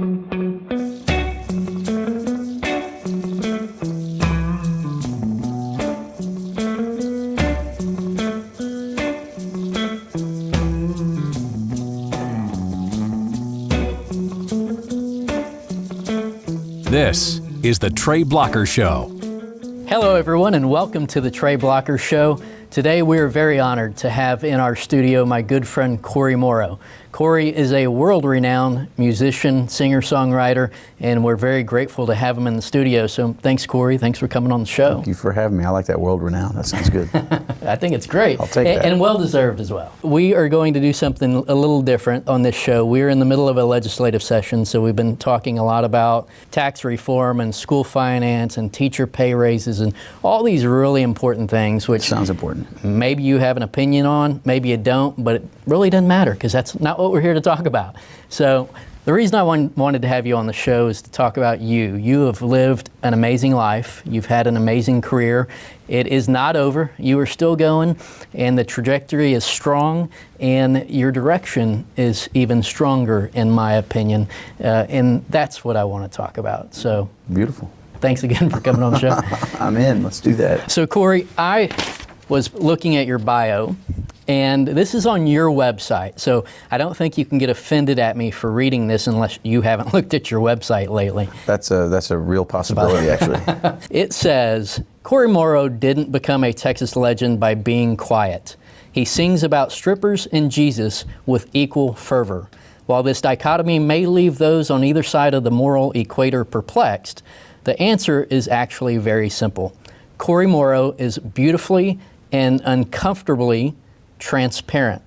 This is The Trey Blocker Show. Hello, everyone, and welcome to The Trey Blocker Show. Today, we are very honored to have in our studio my good friend, Cory Morrow. Cory is a world-renowned musician, singer-songwriter, and we're very grateful to have him in the studio. So thanks, Cory. Thanks for coming on the show. Thank you for having me. I like that world-renowned. That sounds good. I think it's great. I'll take that. And well-deserved as well. We are going to do something a little different on this show. We're in the middle of a legislative session, so we've been talking a lot about tax reform and school finance and teacher pay raises and all these really important things, which sounds important. Maybe you have an opinion on, maybe you don't, but it really doesn't matter because that's not what we're here to talk about. So the reason I wanted to have you on the show is to talk about you. You have lived an amazing life. You've had an amazing career. It is not over. You are still going, and the trajectory is strong, and your direction is even stronger, in my opinion. And that's what I want to talk about. So beautiful. Thanks again for coming on the show. I'm in. Let's do that. So, Cory, I was looking at your bio, and this is on your website. So I don't think you can get offended at me for reading this unless you haven't looked at your website lately. That's a real possibility, actually. It says, Cory Morrow didn't become a Texas legend by being quiet. He sings about strippers and Jesus with equal fervor. While this dichotomy may leave those on either side of the moral equator perplexed, the answer is actually very simple. Cory Morrow is beautifully and uncomfortably transparent.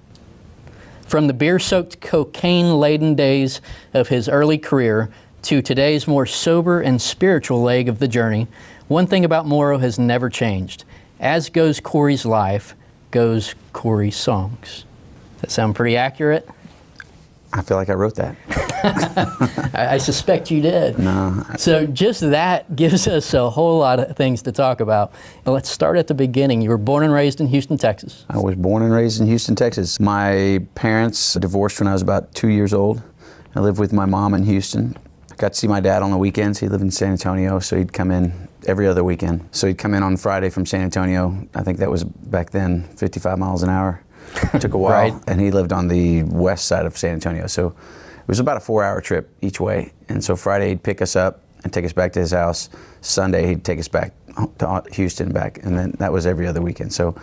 From the beer-soaked, cocaine-laden days of his early career to today's more sober and spiritual leg of the journey, one thing about Morrow has never changed. As goes Cory's life, goes Cory's songs. Does that sound pretty accurate? I feel like I wrote that. I suspect you did. No. So just that gives us a whole lot of things to talk about. Let's start at the beginning. You were born and raised in Houston, Texas. I was born and raised in Houston, Texas. My parents divorced when I was about 2 years old. I lived with my mom in Houston. I got to see my dad on the weekends. He lived in San Antonio, so he'd come in every other weekend. So he'd come in on Friday from San Antonio. I think that was back then 55 miles an hour. It took a while, Right. And he lived on the west side of San Antonio. So it was about a 4-hour trip each way. And so Friday he'd pick us up and take us back to his house. Sunday he'd take us back to Houston back, and then that was every other weekend. So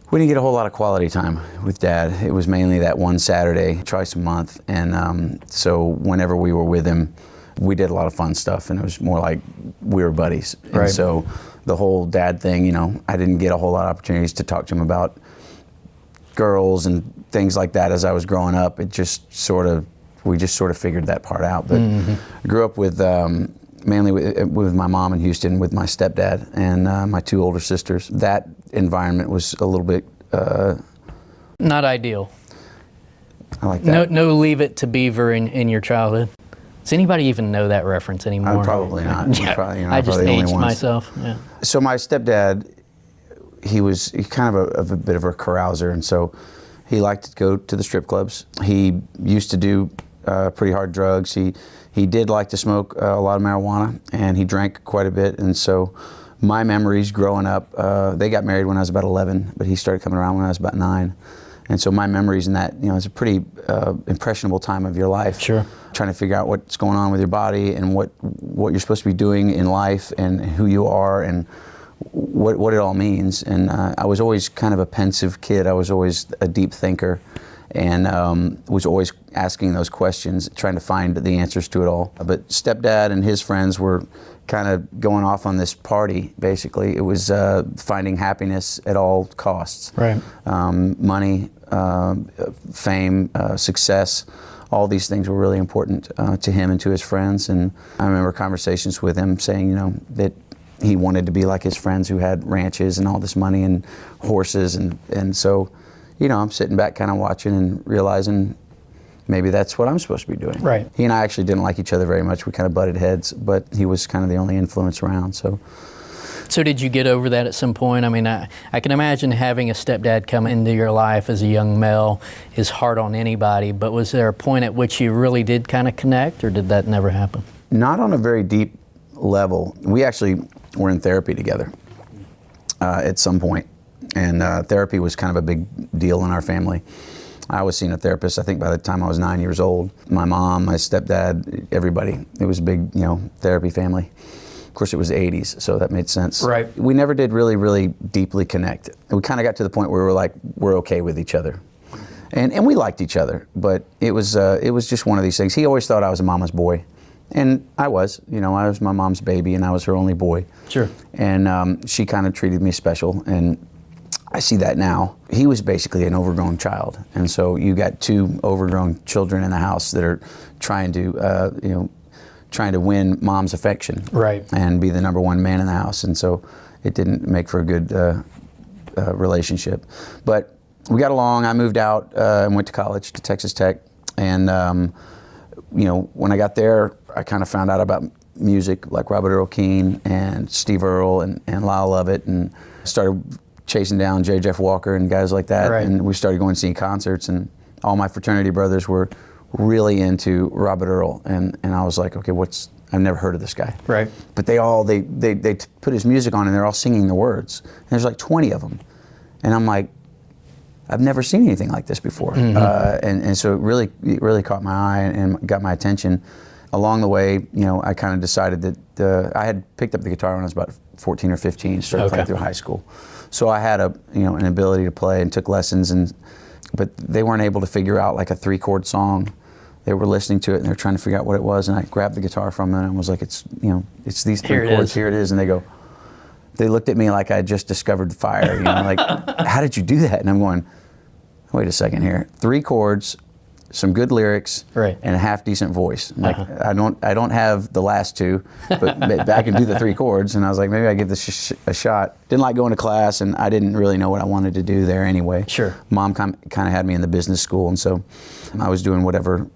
we didn't get a whole lot of quality time with Dad. It was mainly that one Saturday, twice a month. And so whenever we were with him, we did a lot of fun stuff, and it was more like we were buddies. Right. And so the whole Dad thing, you know, I didn't get a whole lot of opportunities to talk to him about girls and things like that as I was growing up. It just we just sort of figured that part out. But I grew up with mainly with my mom in Houston, with my stepdad and my 2 older sisters. That environment was a little bit Not ideal. I like that. No Leave It to Beaver in your childhood. Does anybody even know that reference anymore? Probably not. Yeah. Probably, I just probably the only aged ones. myself. Yeah. So my stepdad, he's kind of a bit of a carouser, and so he liked to go to the strip clubs. He used to do pretty hard drugs. He did like to smoke a lot of marijuana, and he drank quite a bit. And so my memories growing up, they got married when I was about 11, but he started coming around when I was about 9. And so my memories in that, it's a pretty impressionable time of your life. Sure. Trying to figure out what's going on with your body and what you're supposed to be doing in life and who you are and what it all means. And I was always kind of a pensive kid. I was always a deep thinker, and was always asking those questions, trying to find the answers to it all. But stepdad and his friends were kind of going off on this party, basically. It was finding happiness at all costs. Right. Money, fame, success, all these things were really important to him and to his friends. And I remember conversations with him saying, that he wanted to be like his friends who had ranches and all this money and horses. And so, I'm sitting back kind of watching and realizing maybe that's what I'm supposed to be doing. Right. He and I actually didn't like each other very much. We kind of butted heads, but he was kind of the only influence around. So So did you get over that at some point? I mean, I can imagine having a stepdad come into your life as a young male is hard on anybody, but was there a point at which you really did kind of connect, or did that never happen? Not on a very deep level. We actually were in therapy together at some point, and therapy was kind of a big deal in our family. I was seeing a therapist, I think, by the time I was 9 years old. My mom, my stepdad, everybody. It was a big, therapy family. Of course, it was the 80s, so that made sense. Right. We never did really, really deeply connect. We kind of got to the point where we were like, we're okay with each other. And we liked each other, but it was just one of these things. He always thought I was a mama's boy. And I was, I was my mom's baby, and I was her only boy. Sure. And she kind of treated me special, and I see that now. He was basically an overgrown child, and so you got two overgrown children in the house that are trying to, trying to win mom's affection, right, and be the number one man in the house, and so it didn't make for a good relationship. But we got along. I moved out and went to college, to Texas Tech, and when I got there, I kind of found out about music like Robert Earl Keen and Steve Earle and Lyle Lovett, and started chasing down J. Jeff Walker and guys like that. Right. And we started going to see concerts, and all my fraternity brothers were really into Robert Earl, and I was like, okay, I've never heard of this guy. Right. But they put his music on, and they're all singing the words. And there's like 20 of them. And I'm like, I've never seen anything like this before. Mm-hmm. And so it really caught my eye and got my attention. Along the way, I kind of decided that I had picked up the guitar when I was about 14 or 15, started playing through high school. So I had an ability to play and took lessons, but they weren't able to figure out like a 3-chord song. They were listening to it and they were trying to figure out what it was, and I grabbed the guitar from them and was like, it's these 3 chords, here it is. And they looked at me like I had just discovered fire, like, how did you do that? And I'm going, wait a second here, 3 chords, some good lyrics, right, and a half decent voice. Like, I don't have the last 2, but I can do the 3 chords. And I was like, maybe I give this a shot. Didn't like going to class, and I didn't really know what I wanted to do there anyway. Sure. Mom kind of had me in the business school, and so I was doing whatever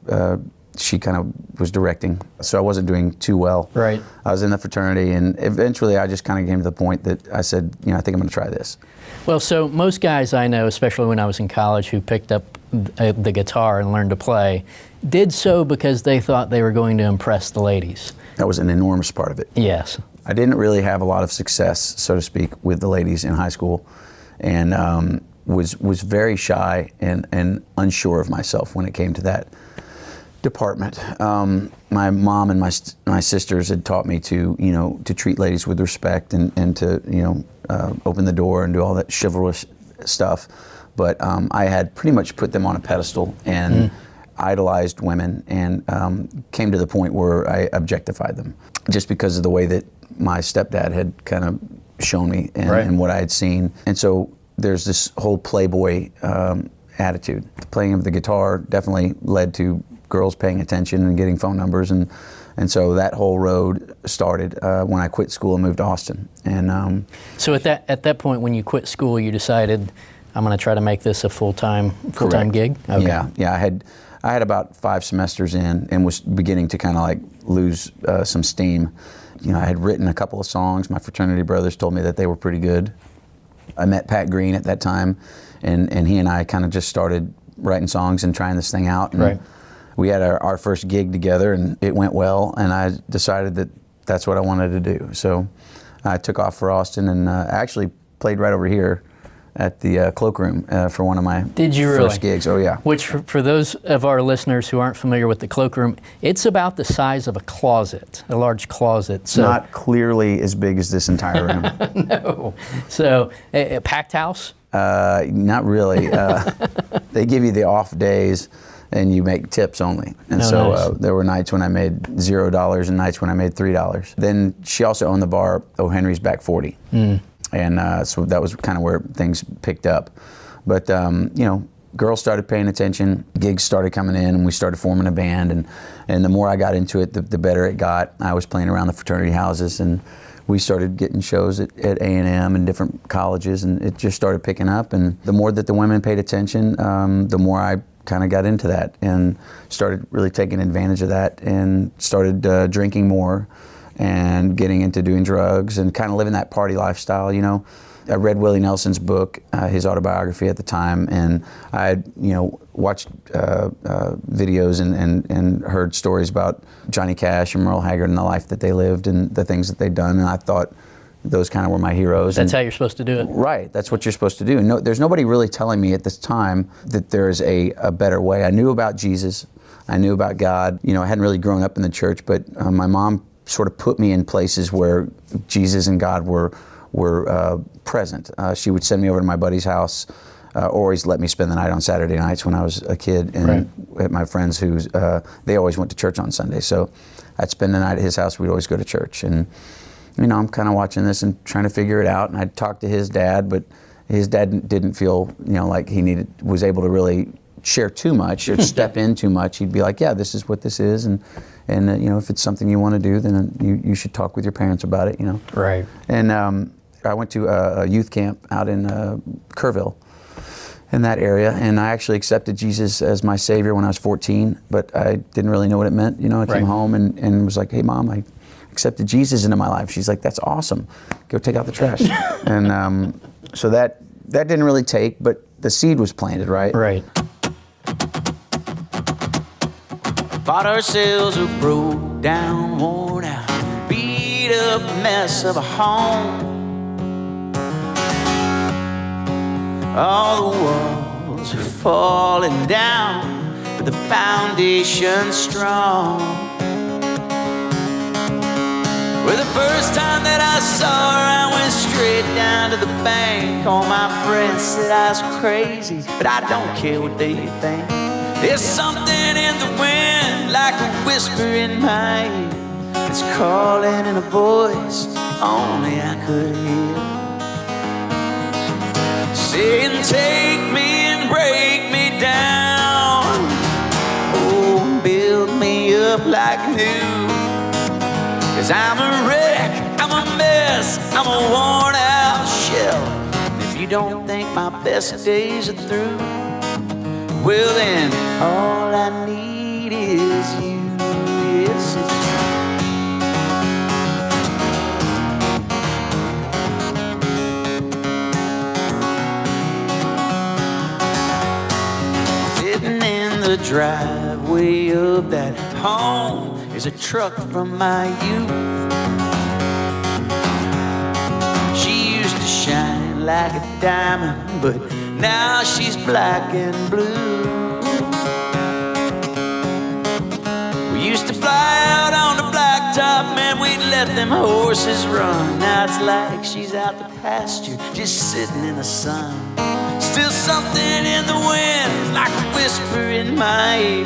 she kind of was directing. So I wasn't doing too well. Right. I was in the fraternity, and eventually I just kind of came to the point that I said, I think I'm going to try this. Well, so most guys I know, especially when I was in college, who picked up the guitar and learned to play, did so because they thought they were going to impress the ladies. That was an enormous part of it. Yes. I didn't really have a lot of success, so to speak, with the ladies in high school, and was very shy and unsure of myself when it came to that department. My mom and my sisters had taught me to treat ladies with respect and to open the door and do all that chivalrous stuff. But I had pretty much put them on a pedestal and idolized women, and came to the point where I objectified them just because of the way that my stepdad had kind of shown me and what I had seen. And so there's this whole playboy attitude. The playing of the guitar definitely led to girls paying attention and getting phone numbers, and so that whole road started when I quit school and moved to Austin. And so at that point, when you quit school, you decided, I'm going to try to make this a full-time gig? Okay. Yeah. I had about 5 semesters in and was beginning to kind of like lose some steam. I had written a couple of songs. My fraternity brothers told me that they were pretty good. I met Pat Green at that time, and he and I kind of just started writing songs and trying this thing out. And we had our first gig together, and it went well, and I decided that that's what I wanted to do. So I took off for Austin, and I actually played right over here at the Cloakroom for one of my first gigs. Oh yeah. Which, for those of our listeners who aren't familiar with the Cloakroom, it's about the size of a closet, a large closet. So not clearly as big as this entire room. No. So a packed house? Not really. They give you the off days, and you make tips only. And nice. There were nights when I made $0 and nights when I made $3. Then she also owned the bar, O. Henry's Back 40. And so that was kind of where things picked up. But, girls started paying attention, gigs started coming in, and we started forming a band. And the more I got into it, the better it got. I was playing around the fraternity houses, and we started getting shows at A&M and different colleges, and it just started picking up. And the more that the women paid attention, the more I kind of got into that and started really taking advantage of that, and started drinking more, and getting into doing drugs and kind of living that party lifestyle, you know. I read Willie Nelson's book, his autobiography at the time, and I had, you know, watched videos and heard stories about Johnny Cash and Merle Haggard and the life that they lived and the things that they'd done, and I thought those kind of were my heroes. That's how you're supposed to do it. Right, that's what you're supposed to do. And no, there's nobody really telling me at this time that there is a better way. I knew about Jesus, I knew about God. You know, I hadn't really grown up in the church, but my mom sort of put me in places where Jesus and God were present. She would send me over to my buddy's house, or always let me spend the night on Saturday nights when I was a kid, and at my friends who's they always went to church on Sunday, so I'd spend the night at his house. We'd always go to church, and you know, I'm kind of watching this and trying to figure it out, and I'd talk to his dad, but his dad didn't feel, you know, like he was able to really share too much or step in too much. He'd be like, yeah, this is what this is, and you know, if it's something you want to do, then you should talk with your parents about it, you know. Right. And I went to a youth camp out in Kerrville, in that area, and I actually accepted Jesus as my Savior when I was 14, but I didn't really know what it meant. You know, I came home and was like, hey, Mom, I accepted Jesus into my life. She's like, that's awesome. Go take out the trash. And so that didn't really take, but the seed was planted, right? Right. Bought ourselves a broke down, worn out, beat up mess of a home. All the walls are falling down, but the foundation's strong. Well, the first time that I saw her, I went straight down to the bank. All my friends said I was crazy, but I don't care what they think. There's something in the wind, like a whisper in my ear. It's calling in a voice only I could hear, saying, take me and break me down. Oh, build me up like new. 'Cause I'm a wreck, I'm a mess, I'm a worn out shell. If you don't think my best days are through, well then, all I need is you. Yes, it's sitting in the driveway of that home is a truck from my youth. She used to shine like a diamond, but now she's black and blue. We used to fly out on the blacktop, man, we'd let them horses run. Now it's like she's out to pasture, just sitting in the sun. Still something in the wind, like a whisper in my ear,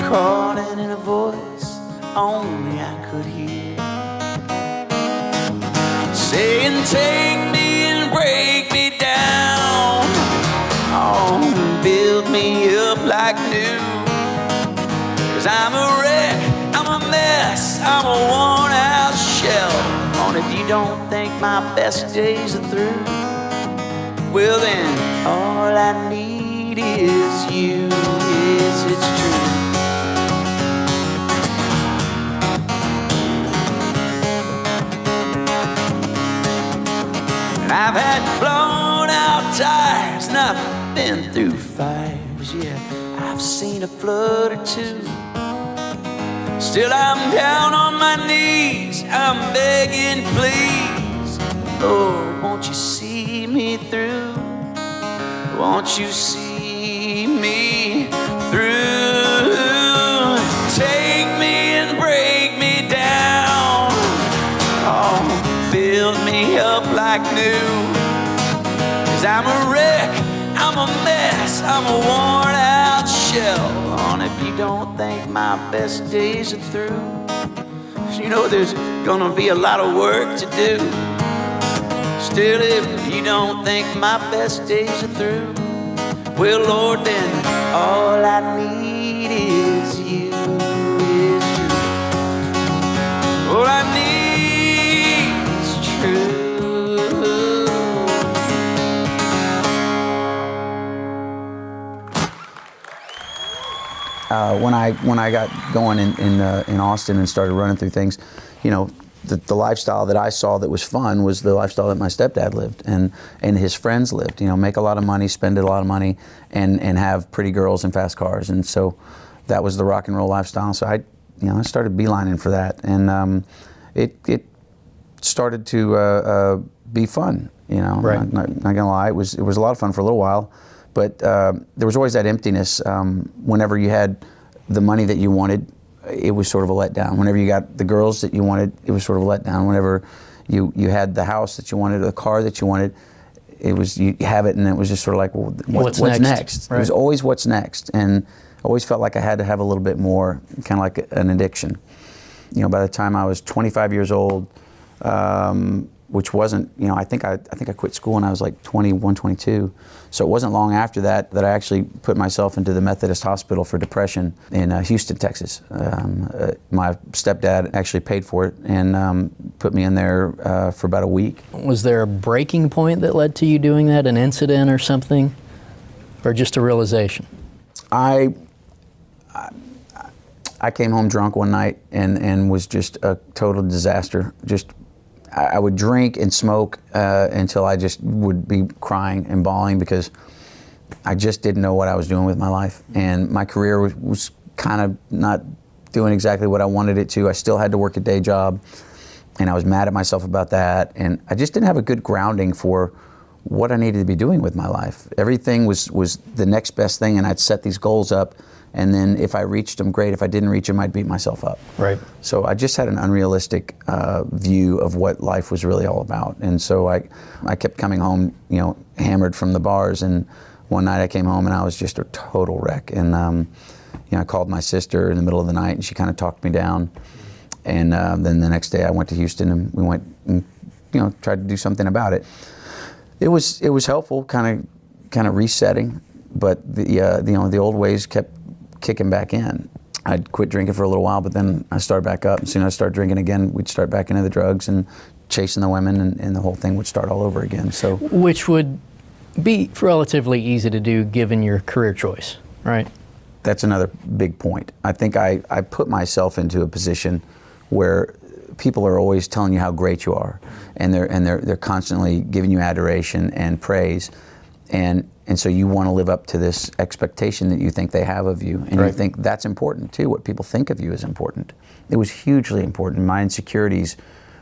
calling in a voice only I could hear, saying, take me and break me down. Oh, build me up like new. 'Cause I'm a wreck, I'm a mess, I'm a worn out shell. Oh, if you don't think my best days are through, well then, all I need is you. Yes, it's true. I've had blown out tires and I've been through fires, yeah, I've seen a flood or two. Still I'm down on my knees, I'm begging please, Lord, won't you see me through? Won't you see me through? Take me and break me down. Oh, build me up like new. 'Cause I'm a wreck, I'm a mess, I'm a worn out shell. And if you don't think my best days are through, you know there's gonna be a lot of work to do. Still, if you don't think my best days are through, well, Lord, then all I need is you, is you. All I need is true. When I got going in Austin and started running through things, you know, the lifestyle that I saw that was fun was the lifestyle that my stepdad lived and his friends lived. You know, make a lot of money, spend a lot of money, and have pretty girls and fast cars. And so that was the rock and roll lifestyle. So I started beelining for that, and it started to be fun. You know, right. not gonna lie, it was a lot of fun for a little while, but there was always that emptiness. Whenever you had the money that you wanted, it was sort of a letdown. Whenever you got the girls that you wanted, it was sort of a letdown. Whenever you had the house that you wanted, the car that you wanted, it was, you have it, and it was just sort of like, well, what's next? Right. It was always what's next, and I always felt like I had to have a little bit more, kind of like an addiction. You know, by the time I was 25 years old, which wasn't, you know, I think I quit school when I was like 21, 22. So it wasn't long after that I actually put myself into the Methodist Hospital for depression in Houston, Texas. My stepdad actually paid for it and put me in there for about a week. Was there a breaking point that led to you doing that, an incident or something, or just a realization? I came home drunk one night and was just a total disaster. I would drink and smoke until I just would be crying and bawling because I just didn't know what I was doing with my life. And my career was kind of not doing exactly what I wanted it to. I still had to work a day job, and I was mad at myself about that. And I just didn't have a good grounding for what I needed to be doing with my life. Everything was the next best thing, and I'd set these goals up. And then if I reached them, great. If I didn't reach them, I'd beat myself up. Right. So I just had an unrealistic view of what life was really all about. And so I kept coming home, you know, hammered from the bars. And one night I came home and I was just a total wreck. And you know, I called my sister in the middle of the night, and she kind of talked me down. And then the next day I went to Houston, and we went and, you know, tried to do something about it. It was helpful, kind of resetting, but the old ways kept kicking back in. I'd quit drinking for a little while, but then I started back up. As soon as I started drinking again, we'd start back into the drugs and chasing the women, and the whole thing would start all over again. So, which would be relatively easy to do given your career choice, right? That's another big point. I think I put myself into a position where people are always telling you how great you are, and they're constantly giving you adoration and praise, and so you want to live up to this expectation that you think they have of you, and right. You think that's important too. What people think of you is important. It was hugely important. My insecurities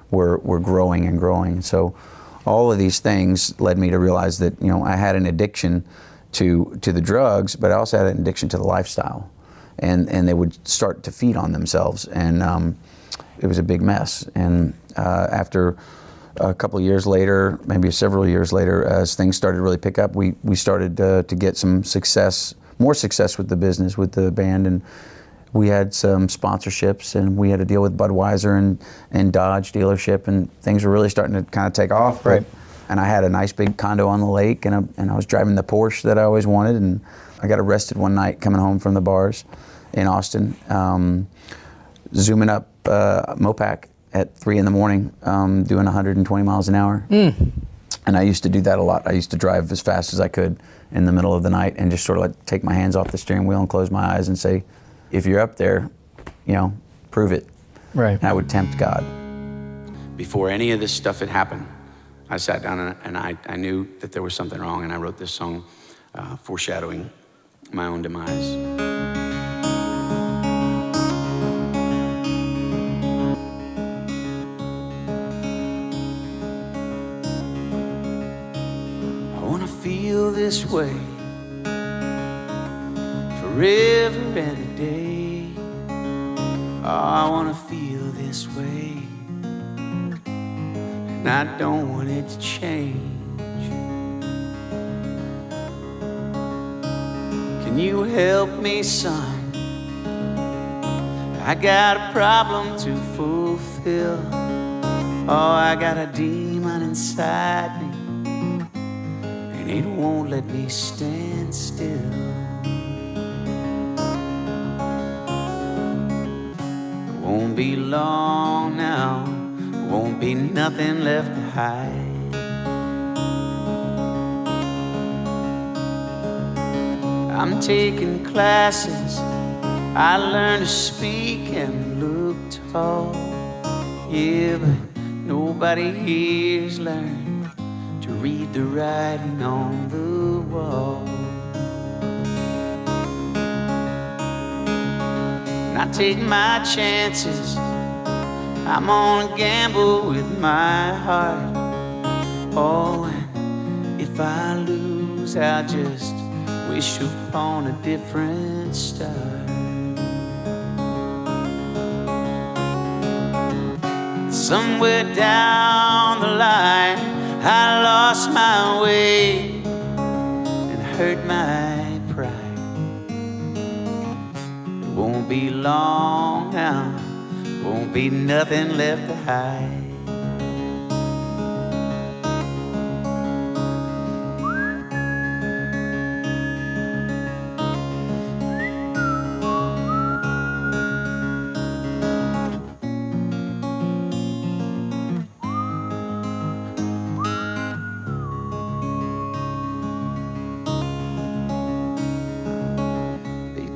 were growing and growing. So all of these things led me to realize that, you know, I had an addiction to the drugs, but I also had an addiction to the lifestyle, and they would start to feed on themselves, and it was a big mess. And after a couple of years later, maybe several years later, as things started to really pick up, we started to get some success, more success with the business, with the band, and we had some sponsorships, and we had a deal with Budweiser and Dodge dealership, and things were really starting to kind of take off. Right. And I had a nice big condo on the lake, and I was driving the Porsche that I always wanted, and I got arrested one night coming home from the bars in Austin, zooming up Mopac at 3 in the morning, doing 120 miles an hour. And I used to do that a lot. I used to drive as fast as I could in the middle of the night and just sort of like take my hands off the steering wheel and close my eyes and say, if you're up there, you know, prove it. Right. And I would tempt God. Before any of this stuff had happened, I sat down and I knew that there was something wrong, and I wrote this song foreshadowing my own demise. Feel this way forever and a day. Oh, I wanna feel this way, and I don't want it to change. Can you help me, son? I got a problem to fulfill. Oh, I got a demon inside me, it won't let me stand still. It won't be long now, won't be nothing left to hide. I'm taking classes, I learn to speak and look tall. Yeah, but nobody here's learned to read the writing on the wall. And I take my chances, I'm gonna gamble with my heart. Oh, and if I lose, I'll just wish upon a different start. Somewhere down the line, I lost my way and hurt my pride. It won't be long now, won't be nothing left to hide.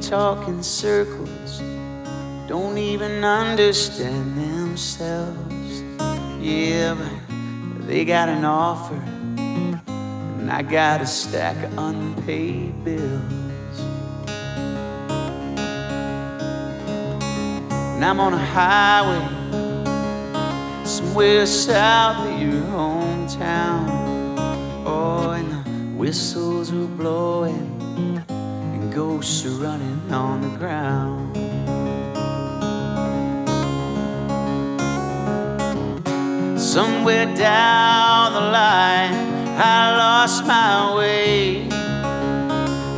Talk in circles, don't even understand themselves. Yeah, but they got an offer, and I got a stack of unpaid bills. And I'm on a highway somewhere south of your hometown. Oh, and the whistles are blowing, ghosts are running on the ground. Somewhere down the line, I lost my way,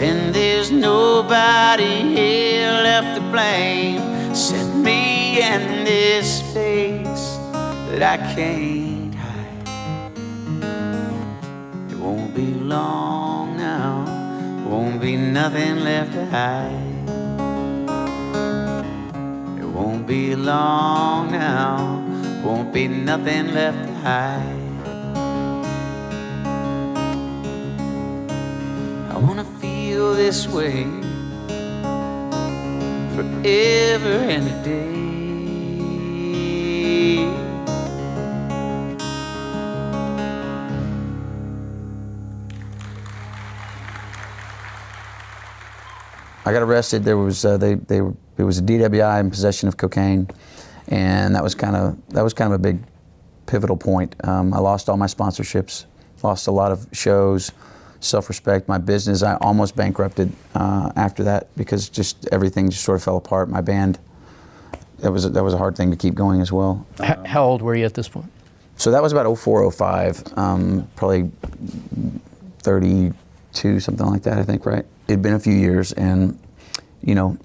and there's nobody here left to blame except me and this face that I can't hide. It won't be long now, won't be nothing left to hide. It won't be long now, won't be nothing left to hide. I wanna feel this way forever and a day. I got arrested. There was it was a DWI in possession of cocaine, and that was kind of a big pivotal point. I lost all my sponsorships, lost a lot of shows, self-respect, my business. I almost bankrupted after that because just everything just sort of fell apart. My band, that was a hard thing to keep going as well. How old were you at this point? So that was about 04, 05, probably 32, something like that, I think, right? It'd been a few years, and you know,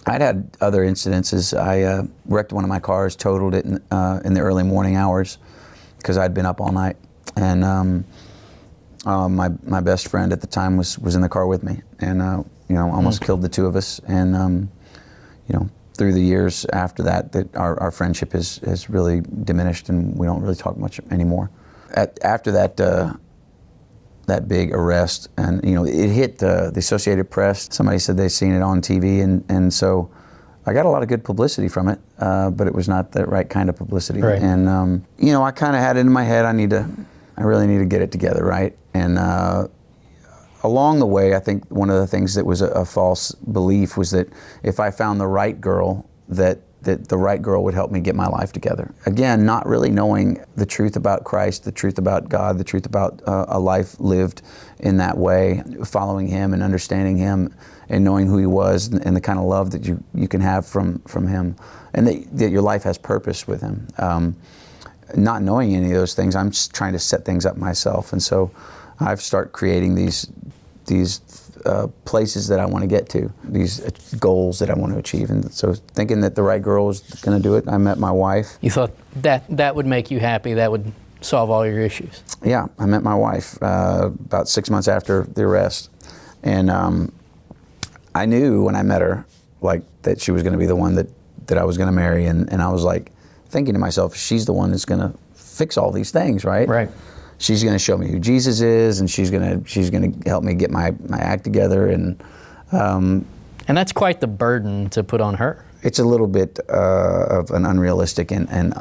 I'd had other incidences. I wrecked one of my cars, totaled it in the early morning hours because I'd been up all night, and my best friend at the time was in the car with me, and you know, almost killed the two of us. And you know, through the years after that, our friendship has really diminished, and we don't really talk much anymore. After that big arrest, and you know, it hit the Associated Press. Somebody said they'd seen it on TV, and so I got a lot of good publicity from it, but it was not the right kind of publicity. Right. And you know, I kind of had it in my head, I really need to get it together, right? And along the way, I think one of the things that was a false belief was that if I found the right girl, that the right girl would help me get my life together. Again, not really knowing the truth about Christ, the truth about God, the truth about a life lived in that way, following Him and understanding Him and knowing who He was, and the kind of love that you can have from Him, and that your life has purpose with Him. Not knowing any of those things, I'm just trying to set things up myself, and so I've started creating these places that I want to get to, these goals that I want to achieve. And so thinking that the right girl was going to do it, I met my wife. You thought that would make you happy, that would solve all your issues? Yeah, I met my wife about 6 months after the arrest. And I knew when I met her, like, that she was going to be the one that I was going to marry. And I was like thinking to myself, she's the one that's going to fix all these things, right? Right. She's going to show me who Jesus is, and she's going to help me get my act together, and that's quite the burden to put on her. it's a little bit of an unrealistic and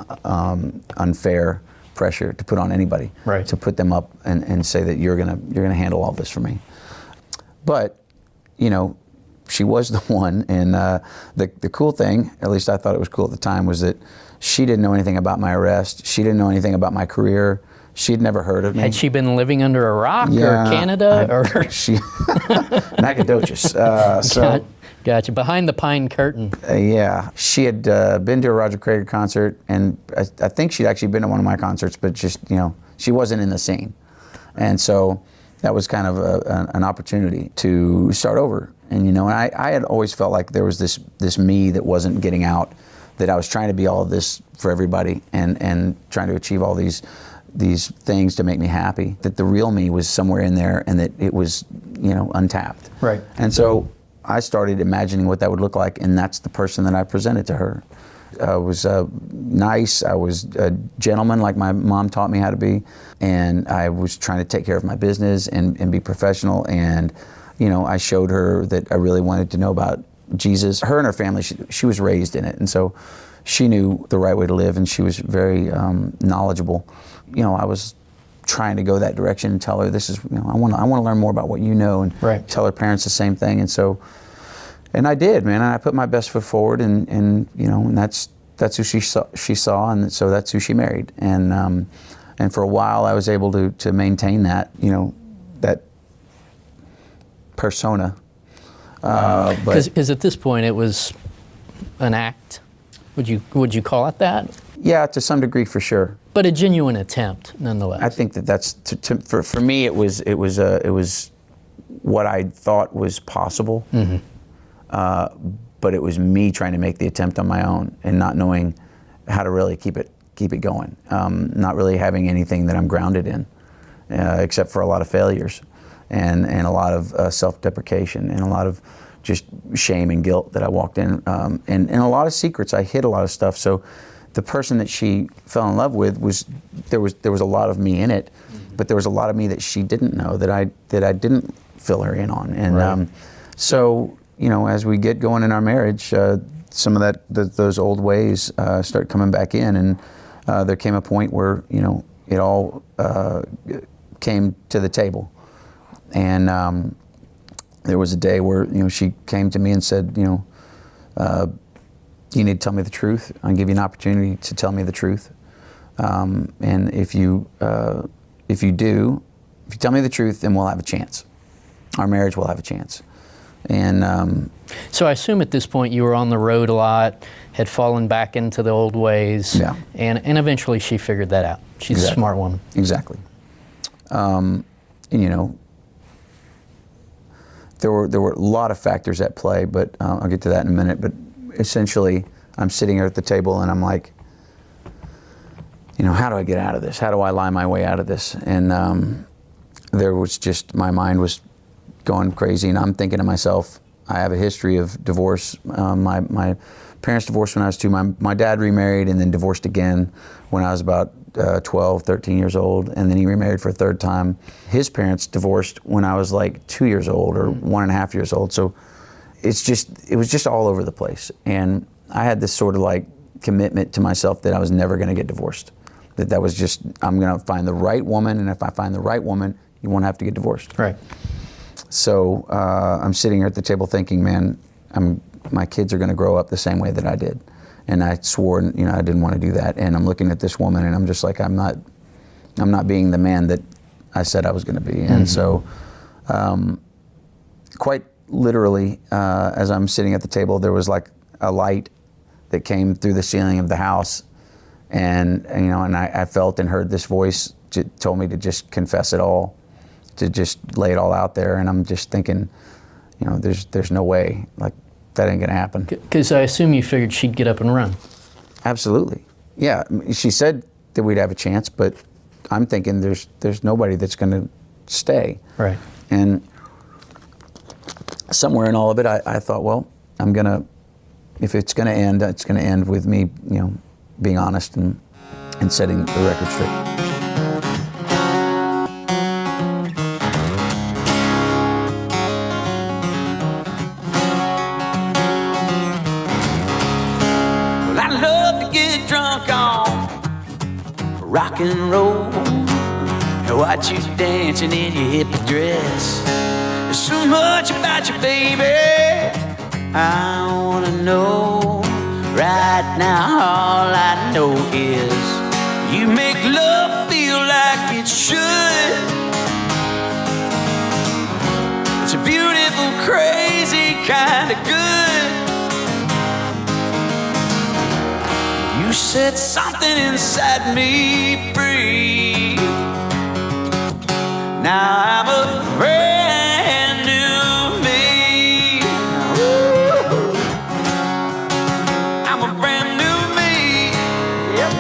unfair pressure to put on anybody. Right. To put them up and say that you're gonna handle all this for me. But, you know, she was the one, and the cool thing, at least I thought it was cool at the time, was that she didn't know anything about my arrest. She didn't know anything about my career. She'd never heard of me. Had she been living under a rock or Canada? She Nacogdoches. Gotcha. Behind the pine curtain. Yeah. She had been to a Roger Craig concert, and I think she'd actually been to one of my concerts, but just, you know, she wasn't in the scene. And so that was kind of an opportunity to start over. And, you know, and I had always felt like there was this me that wasn't getting out, that I was trying to be all of this for everybody and trying to achieve all these things to make me happy, that the real me was somewhere in there and that it was, you know, untapped. Right. And so I started imagining what that would look like, and that's the person that I presented to her. I was nice, I was a gentleman like my mom taught me how to be, and I was trying to take care of my business and be professional, and, you know, I showed her that I really wanted to know about Jesus. Her and her family, she was raised in it, and so she knew the right way to live, and she was very knowledgeable. You know, I was trying to go that direction and tell her, this is, you know, I want to learn more about what you know, and right. Tell her parents the same thing. And so, and I did, man. I put my best foot forward, and you know, and that's who she saw, and so that's who she married. And for a while, I was able to maintain that, you know, that persona. Because at this point, it was an act. Would you call it that? Yeah, to some degree, for sure. But a genuine attempt, nonetheless. I think that's for me. It was what I thought was possible, mm-hmm. But it was me trying to make the attempt on my own and not knowing how to really keep it going. Not really having anything that I'm grounded in, except for a lot of failures, and a lot of self-deprecation, and a lot of just shame and guilt that I walked in, and a lot of secrets. I hid a lot of stuff. So the person that she fell in love with there was a lot of me in it, but there was a lot of me that she didn't know, that I didn't fill her in on. And right. So, you know, as we get going in our marriage, some of those old ways start coming back in, and there came a point where, you know, it all came to the table. And there was a day where, you know, she came to me and said, you know, you need to tell me the truth. I'll give you an opportunity to tell me the truth. And if you tell me the truth, then we'll have a chance. Our marriage will have a chance. And so I assume at this point you were on the road a lot, had fallen back into the old ways, yeah. and eventually she figured that out. She's exactly. a smart woman. Exactly. And, you know, there were a lot of factors at play, but I'll get to that in a minute. But essentially, I'm sitting here at the table and I'm like, you know, how do I get out of this? How do I lie my way out of this? And there was just, my mind was going crazy, and I'm thinking to myself, I have a history of divorce. My parents divorced when I was 2. My dad remarried and then divorced again when I was about 12, 13 years old, and then he remarried for a third time. His parents divorced when I was like 2 years old or 1.5 years old. So it was just all over the place. And I had this sort of like commitment to myself that I was never going to get divorced. That was just, I'm going to find the right woman, and if I find the right woman, you won't have to get divorced. Right. So I'm sitting here at the table thinking, man, my kids are going to grow up the same way that I did. And I swore, you know, I didn't want to do that. And I'm looking at this woman, and I'm just like, I'm not being the man that I said I was going to be. And so, quite literally, as I'm sitting at the table, there was like a light that came through the ceiling of the house, and you know, and I felt and heard this voice told me to just confess it all, to just lay it all out there. And I'm just thinking, you know, there's no way, like, that ain't gonna happen. Because I assume you figured she'd get up and run. Absolutely, yeah. She said that we'd have a chance, but I'm thinking there's nobody that's gonna stay. Right. And somewhere in all of it, I thought, well, if it's gonna end, it's gonna end with me, you know, being honest and setting the record straight. get drunk on rock and roll. I watch you dancing in your hippie dress. There's so much about you, baby, I wanna know. Right now all I know is you make love feel like it should. It's a beautiful, crazy kind of good. You set something inside me free. Now I'm a brand new me. Ooh. I'm a brand new me. Yep.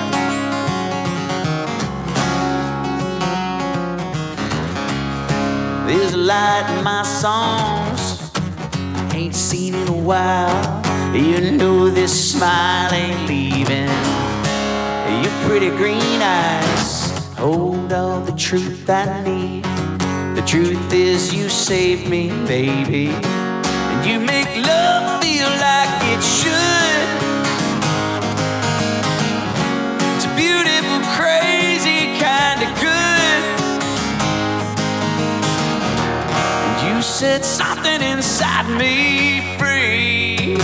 There's a light in my songs I ain't seen in a while. You know this smile ain't leaving. Your pretty green eyes hold all the truth I need. The truth is you saved me, baby, and you make love feel like it should. It's a beautiful, crazy kind of good. And you set something inside me free.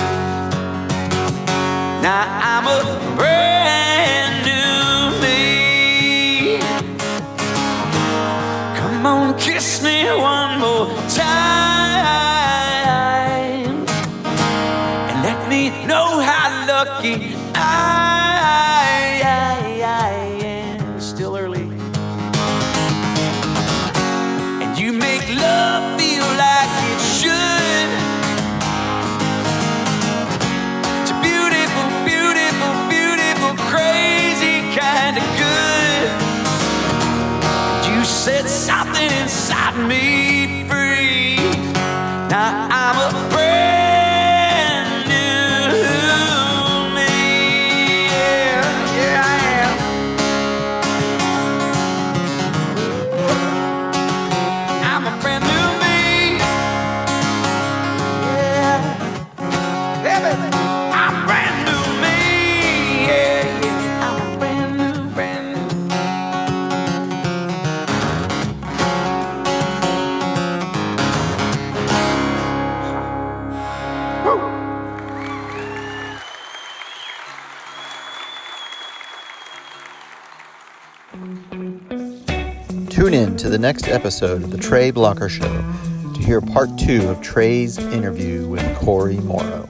Now I'm a brand new me. Come on, kiss me one more time and let me know how lucky I am. It's still early. And you make love feel like it should. It's a beautiful, beautiful, beautiful, crazy kind of good. And you set something inside me free. Now I'm a brand new me. Yeah, yeah, I am. I'm a brand new me. Yeah, yeah, baby. I'm brand new me. Yeah, yeah. I'm a brand new, brand new. Tune in to the next episode of The Trey Blocker Show to hear part 2 of Trey's interview with Cory Morrow.